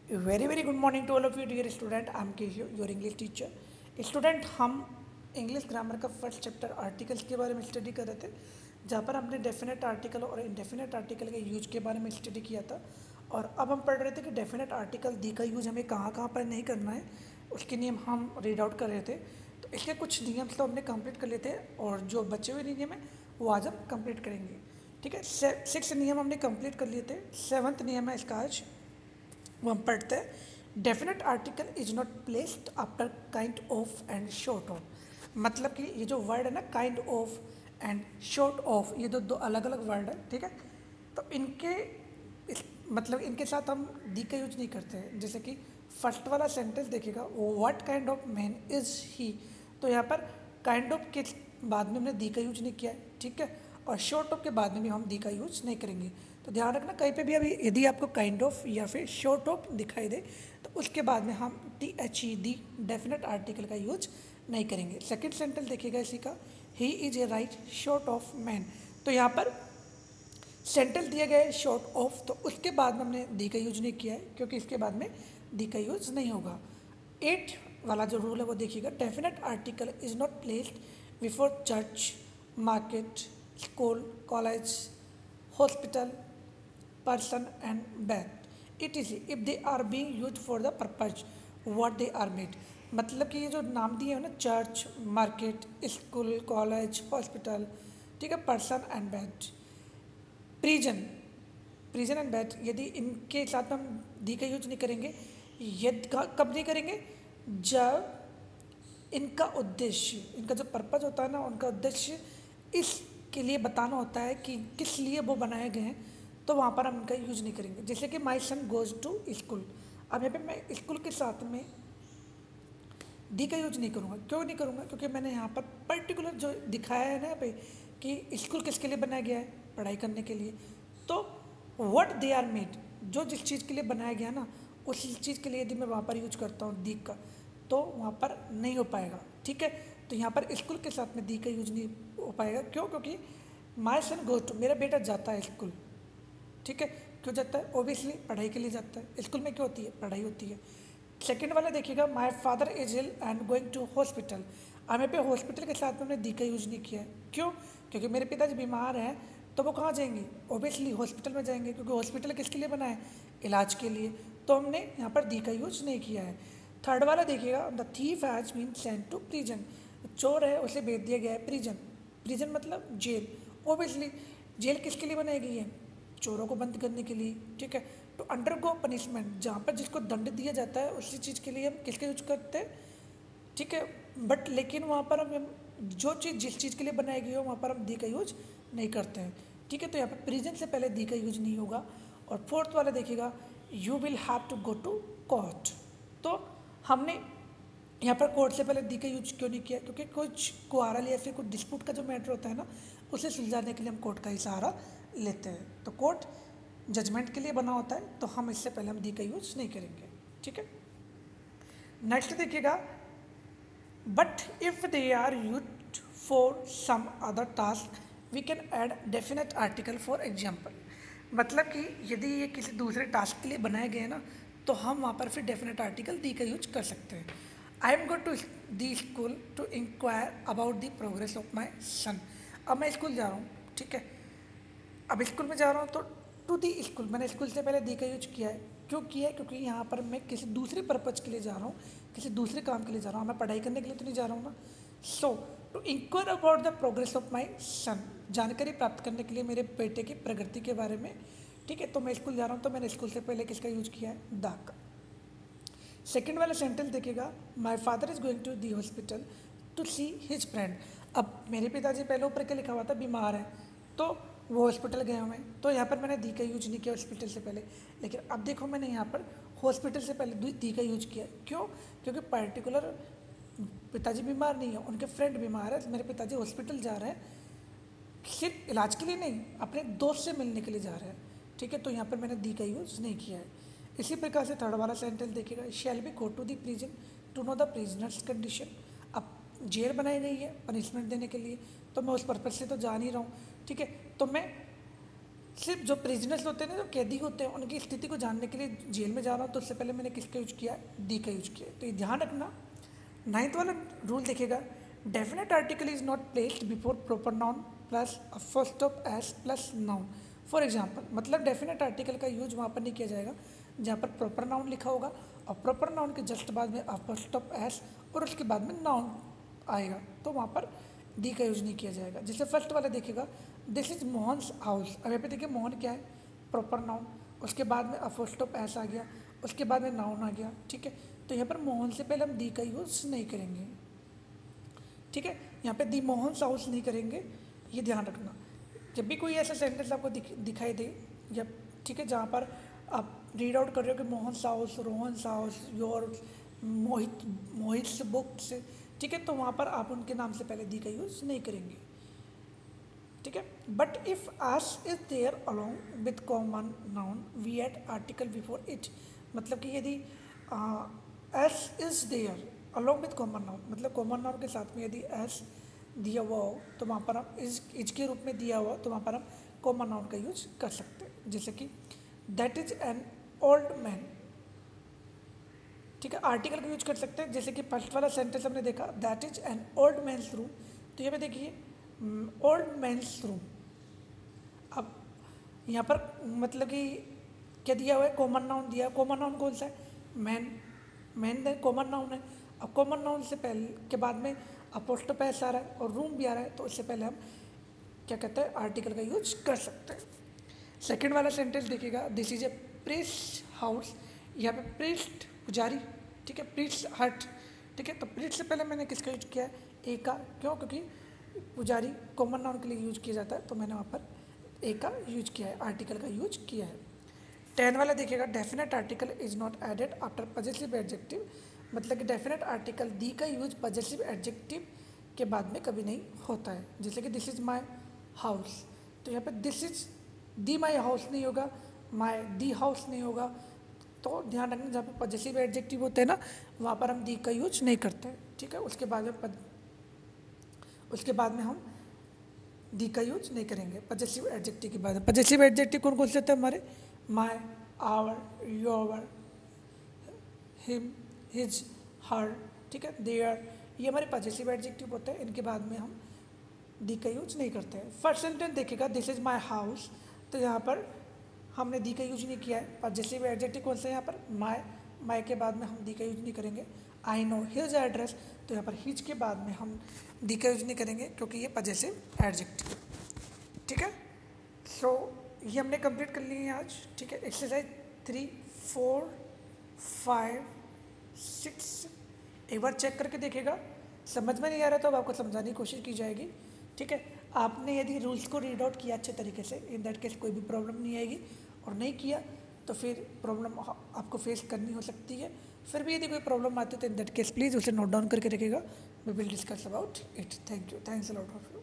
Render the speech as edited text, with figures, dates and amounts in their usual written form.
Very very good morning to all of you dear student. I am Keshav, your English teacher. Student, हम English grammar का first chapter articles के बारे में study कर रहे थे, जहाँ पर हमने डेफिनेट आर्टिकल और इनडेफिनेट आर्टिकल के यूज के बारे में स्टडी किया था। और अब हम पढ़ रहे थे कि डेफिनेट आर्टिकल दी का यूज हमें कहाँ कहाँ पर नहीं करना है, उसके नियम हम रीड आउट कर रहे थे। तो इसके कुछ नियम तो हमने कंप्लीट कर लिए थे और जो बचे हुए नियम है वो आज हम कंप्लीट करेंगे। ठीक है, 6 नियम हमने कंप्लीट कर लिए थे। 7वां नियम है इसका आज वो हम पढ़ते हैं। Definite article is not placed after kind of and short of. मतलब कि ये जो वर्ड है ना, kind of and short of, ये दो अलग अलग वर्ड है। ठीक है, तो इनके साथ हम दी का यूज नहीं करते हैं। जैसे कि फर्स्ट वाला सेंटेंस देखिएगा, what kind of man is he, तो यहाँ पर काइंड ऑफ के बाद में हमने दी का यूज नहीं किया है। ठीक है, और शॉर्ट ऑफ के बाद में भी हम दी का यूज नहीं करेंगे। तो ध्यान रखना, कहीं पे भी अभी यदि आपको काइंड ऑफ या फिर शॉर्ट ऑफ दिखाई दे तो उसके बाद में हम THE दी डेफिनेट आर्टिकल का यूज नहीं करेंगे। सेकंड सेंटेंस देखिएगा इसी का, he is a right short of man. तो यहाँ पर सेंटेंस दिया गया है शॉर्ट ऑफ, तो उसके बाद में हमने दी का यूज नहीं किया है क्योंकि इसके बाद में दी का यूज नहीं होगा। 8 वाला जो रूल है वो देखिएगा, definite article is not placed before church, market, school, college, hospital, person and bed. It is if they are being used for the purpose what they are made. मतलब कि ये जो नाम दिए हैं ना, church, market, school, college, hospital, ठीक है, person and bed, prison and bed, यदि इनके साथ हम दी का यूज नहीं करेंगे, यदि कब नहीं करेंगे, जब इनका उद्देश्य, इनका जो पर्पज होता है ना, उनका उद्देश्य इसके लिए बताना होता है कि किस लिए वो बनाए गए हैं, तो वहाँ पर हम इनका यूज नहीं करेंगे। जैसे कि माई सन गोज टू स्कूल, अब यहाँ पे मैं स्कूल के साथ में दी का यूज नहीं करूँगा। क्यों नहीं करूँगा? क्योंकि मैंने यहाँ पर पर्टिकुलर जो दिखाया है ना यहाँ पे कि स्कूल किसके लिए बनाया गया है, पढ़ाई करने के लिए। तो व्हाट दे आर मेड, जो जिस चीज़ के लिए बनाया गया ना, उस चीज़ के लिए यदि मैं वहाँ पर यूज करता हूँ दी का, तो वहाँ पर नहीं हो पाएगा। ठीक है, तो यहाँ पर स्कूल के साथ में दी का यूज नहीं हो पाएगा। क्यों? क्योंकि माई सन गोज टू, मेरा बेटा जाता है स्कूल। ठीक है, क्यों जाता है? ओबियसली पढ़ाई के लिए जाता है। स्कूल में क्यों होती है? पढ़ाई होती है। सेकंड वाला देखिएगा, my father is ill and going to hospital, अब यहाँ पे हॉस्पिटल के साथ में हमने दी का यूज नहीं किया है। क्यों? क्योंकि मेरे पिताजी बीमार हैं, तो वो कहाँ जाएंगे? ओबियसली हॉस्पिटल में जाएंगे, क्योंकि हॉस्पिटल किसके लिए बना है? इलाज के लिए। तो हमने यहाँ पर दी का यूज नहीं किया है। थर्ड वाला देखिएगा, the thief has been sent to prison, चोर है उसे भेज दिया गया है प्रिजन। प्रिजन मतलब जेल। ओबियसली जेल किसके लिए बनाई गई है? चोरों को बंद करने के लिए। ठीक है, तो अंडरगो पनिशमेंट, जहाँ पर जिसको दंड दिया जाता है उसी चीज़ के लिए हम किसका यूज करते हैं? ठीक है, बट लेकिन वहाँ पर हम जो चीज़ जिस चीज़ के लिए बनाई गई हो वहाँ पर हम दी का यूज नहीं करते हैं। ठीक है, तो यहाँ पर प्रिजन से पहले दी का यूज नहीं होगा। और फोर्थ वाला देखिएगा, you will have to go to court, तो हमने यहाँ पर कोर्ट से पहले दी का यूज क्यों नहीं किया? क्योंकि कुछ क्वारल या फिर कुछ डिस्प्यूट का जो मैटर होता है ना, उसे सुलझाने के लिए हम कोर्ट का ही सहारा लेते हैं। तो कोर्ट जजमेंट के लिए बना होता है, तो हम इससे पहले हम दी का यूज नहीं करेंगे। ठीक है, नेक्स्ट देखिएगा, but if they are used for some other task we can add definite article for example. मतलब कि यदि ये किसी दूसरे टास्क के लिए बनाए गए ना, तो हम वहाँ पर फिर डेफिनेट आर्टिकल दी का यूज कर सकते हैं। I am going to the school to inquire about the progress of my son. अब मैं स्कूल जा रहा हूँ। ठीक है, अब स्कूल में जा रहा हूँ तो टू दी स्कूल, मैंने स्कूल से पहले दी का यूज किया है। क्यों किया है? क्योंकि यहाँ पर मैं किसी दूसरे पर्पज के लिए जा रहा हूँ, किसी दूसरे काम के लिए जा रहा हूँ, मैं पढ़ाई करने के लिए तो नहीं जा रहा हूँ ना। So to inquire about the progress of my son, जानकारी प्राप्त करने के लिए मेरे बेटे की प्रगति के बारे में। ठीक है, तो मैं स्कूल जा रहा हूँ, तो मैंने स्कूल से पहले किसका यूज किया है? द का। सेकेंड वाला सेंटेंस देखिएगा, my father is going to the hospital to see his friend. अब मेरे पिताजी पहले ऊपर के लिखा हुआ था बीमार है, तो वो हॉस्पिटल गए हुए हैं, तो यहाँ पर मैंने दी का यूज नहीं किया हॉस्पिटल से पहले। लेकिन अब देखो, मैंने यहाँ पर हॉस्पिटल से पहले दी का यूज किया। क्यों? क्योंकि पर्टिकुलर पिताजी बीमार नहीं है, उनके फ्रेंड बीमार है, मेरे पिताजी हॉस्पिटल जा रहे हैं, सिर्फ इलाज के लिए नहीं, अपने दोस्त से मिलने के लिए जा रहे हैं। ठीक है, तो यहाँ पर मैंने दी का यूज नहीं किया है। इसी प्रकार से थर्ड वाला सेंटेंस देखिएगा, shall we go to the prison to know the prisoners condition. अब जेल बनाई गई है पनिशमेंट देने के लिए, तो मैं उस पर्पज से तो जा नहीं रहा हूँ। ठीक है, तो मैं सिर्फ जो प्रिजनर्स होते हैं ना, जो कैदी होते हैं, उनकी स्थिति को जानने के लिए जेल में जा रहा हूँ तो उससे पहले मैंने किसका यूज किया, दी का यूज किया। तो ये ध्यान रखना। 9th वाला रूल देखेगा, definite article is not placed before proper noun plus a first of S plus noun. For example, मतलब डेफिनेट आर्टिकल का यूज वहाँ पर नहीं किया जाएगा जहाँ पर प्रॉपर नाउन लिखा होगा और प्रॉपर नाउन के जस्ट बाद में फर्स्ट ऑफ एस और उसके बाद में नाउन आएगा, तो वहाँ पर दी का यूज नहीं किया जाएगा। जैसे फर्स्ट वाला देखेगा, दिस इज मोहन्स हाउस। अब यहाँ पे देखिए मोहन क्या है, प्रॉपर नाउन, उसके बाद में फर्स्ट ऑफ एस आ गया, उसके बाद में नाउन आ गया, ठीक है। तो यहाँ पर मोहन से पहले हम दी का यूज नहीं करेंगे, ठीक है। यहाँ पे दी मोहन्स हाउस नहीं करेंगे, ये ध्यान रखना। जब भी कोई ऐसा सेंटेंस आपको दिखाई दे, या ठीक है, जहाँ पर आप रीड आउट कर रहे हो कि Mohan's house, Rohan's house, your Mohit books, ठीक है, तो वहाँ पर आप उनके नाम से पहले दी का यूज नहीं करेंगे, ठीक है। But if S is there along with common noun we add article before it. मतलब कि यदि S is there along with common noun, मतलब कॉमन नाउन के साथ में यदि एस दिया हुआ हो तो वहाँ पर हम इज के रूप में दिया हुआ तो वहाँ पर हम कॉमन नाउन का यूज कर सकते हैं। जैसे कि that is an old man, ठीक है, आर्टिकल का यूज कर सकते हैं। जैसे कि फर्स्ट वाला सेंटेंस हमने देखा, that is an old man's room, तो यहाँ पे देखिए ओल्ड मैन्स रूम। अब यहाँ पर मतलब कि क्या दिया हुआ है, कॉमन नाउन दिया है। कॉमन नाउन कौन सा है, मैन, मैन कॉमन नाउन है। अब कॉमन नाउन से पहले के बाद में अपोस्ट्रोफ एस आ रहा है और रूम भी आ रहा है, तो उससे पहले हम क्या कहते हैं, आर्टिकल का यूज कर सकते हैं। सेकेंड वाला सेंटेंस देखिएगा, this is a priest house, यहाँ पे प्रीस्ट पुजारी, ठीक है, प्रीस्ट हट, ठीक है। तो प्रीस्ट से पहले मैंने किसका यूज किया है, ए का, क्यों, क्योंकि पुजारी कॉमन नाउन के लिए यूज किया जाता है, तो मैंने वहाँ पर ए का यूज किया है, आर्टिकल का यूज किया है। 10 वाला देखिएगा, definite article is not added after positive adjective. मतलब कि डेफिनेट आर्टिकल दी का यूज पॉजिटिव एडजेक्टिव के बाद में कभी नहीं होता है। जैसे कि दिस इज माई हाउस, तो यहाँ पे this is the my house नहीं होगा, माई दी हाउस नहीं होगा। तो ध्यान रखना, जहाँ पे पॉजिटिव एडजेक्टिव होते हैं ना, वहाँ पर हम दी का यूज नहीं करते, ठीक है। उसके बाद में हम दी का यूज नहीं करेंगे पॉजिटिव एडजेक्टिव के बाद में। पॉजिटिव एडजेक्टिव कौन कौन से होते हैं हमारे, माई, आवर, योर, हिम, हिज, हर, ठीक है, देयर, ये हमारे पॉजिटिव एडजेक्टिव होते हैं। इनके बाद में हम दी का यूज नहीं करते हैं। फर्स्ट सेंटेंस देखिएगा, दिस इज माई हाउस, तो यहाँ पर हमने दी का यूज नहीं किया है। पॉजिटिव एडजेक्टिव कौन सा है यहाँ पर, माई, माई के बाद में हम दी का यूज नहीं करेंगे। आई नो हिज एड्रेस, तो यहाँ पर हिज के बाद में हम दी का यूज नहीं करेंगे क्योंकि ये पॉजिटिव एडजेक्टिव, ठीक है। सो ये हमने कंप्लीट कर लिए हैं आज, ठीक है। एक्सरसाइज 3, 4, 5, 6 एक बार चेक करके देखिएगा। समझ में नहीं आ रहा तो अब आपको समझाने की कोशिश की जाएगी, ठीक है। आपने यदि रूल्स को रीड आउट किया अच्छे तरीके से, इन दैट केस कोई भी प्रॉब्लम नहीं आएगी, और नहीं किया तो फिर प्रॉब्लम आपको फेस करनी हो सकती है। फिर भी यदि कोई प्रॉब्लम आती है तो इन दैट केस प्लीज़ उसे नोट डाउन करके रखिएगा। We will discuss about it. Thank you, thanks a lot of you.